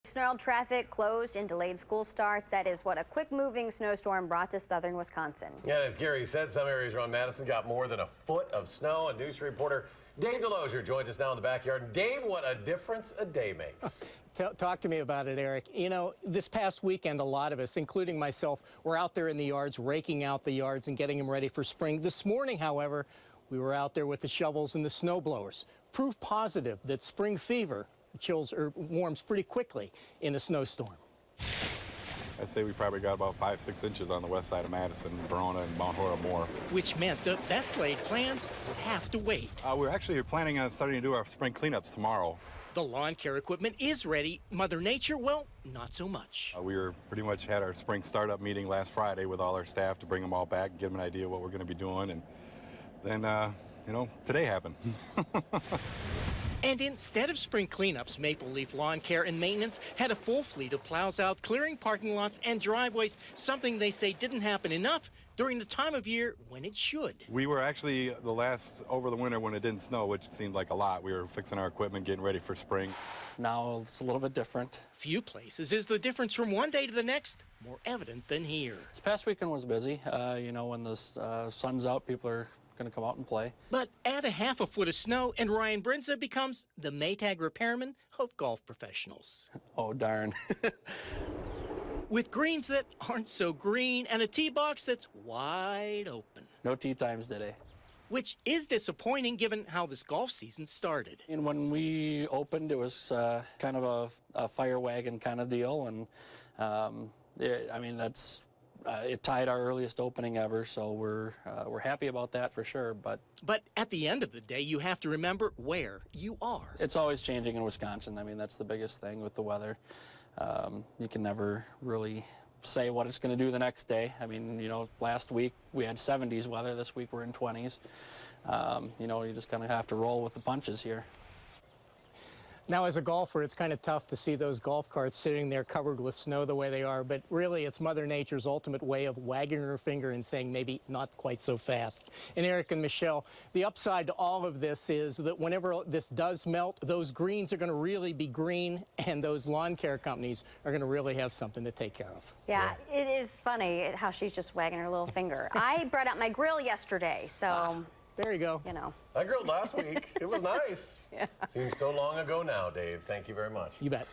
Snarled traffic, closed and delayed school starts. That is what a quick-moving snowstorm brought to southern Wisconsin. Yeah, as Gary said, some areas around Madison got more than a foot of snow. And news reporter Dave DeLozier joins us now in the backyard. Dave, what a difference a day makes. Talk to me about it, Eric. You know, this past weekend, a lot of us, including myself, were out there in the yards, raking out the yards and getting them ready for spring. This morning, however, we were out there with the shovels and the snow blowers. Proof positive that spring fever chills or warms pretty quickly in a snowstorm. I'd say we probably got about 5-6 inches on the west side of Madison, Verona, and Mount Horeb more. Which meant the best laid plans would have to wait. We're actually planning on starting to do our spring cleanups tomorrow. The lawn care equipment is ready. Mother Nature, well, not so much. We were pretty much had our spring startup meeting last Friday with all our staff to bring them all back and give them an idea of what we're going to be doing. And then, you know, today happened. And instead of spring cleanups, Maple Leaf Lawn Care and Maintenance had a full fleet of plows out, clearing parking lots and driveways, something they say didn't happen enough during the time of year when it should. We were actually over the winter when it didn't snow, which seemed like a lot. We were fixing our equipment, getting ready for spring. Now it's a little bit different. Few places is the difference from one day to the next more evident than here. This past weekend was busy. You know, when the sun's out, people are going to come out and play. But add a half a foot of snow and Ryan Brinza becomes the Maytag repairman of golf professionals. Oh, darn. With greens that aren't so green and a tee box that's wide open. No tee times today. Which is disappointing given how this golf season started. And when we opened, it was kind of a fire wagon kind of deal. And I mean, that's it tied our earliest opening ever, so we're happy about that for sure. But at the end of the day, you have to remember where you are. It's always changing in Wisconsin. I mean, that's the biggest thing with the weather. You can never really say what it's going to do the next day. I mean, you know, last week we had 70s weather. This week we're in 20s. You know, you just kind of have to roll with the punches here. Now, as a golfer, it's kind of tough to see those golf carts sitting there covered with snow the way they are, but really it's Mother Nature's ultimate way of wagging her finger and saying maybe not quite so fast. And Eric and Michelle, the upside to all of this is that whenever this does melt, those greens are going to really be green, and those lawn care companies are going to really have something to take care of. Yeah, it is funny how she's just wagging her little finger. I brought out my grill yesterday, so... There you go. You know. I grilled last week. It was nice. Yeah. Seems so long ago now, Dave. Thank you very much. You bet.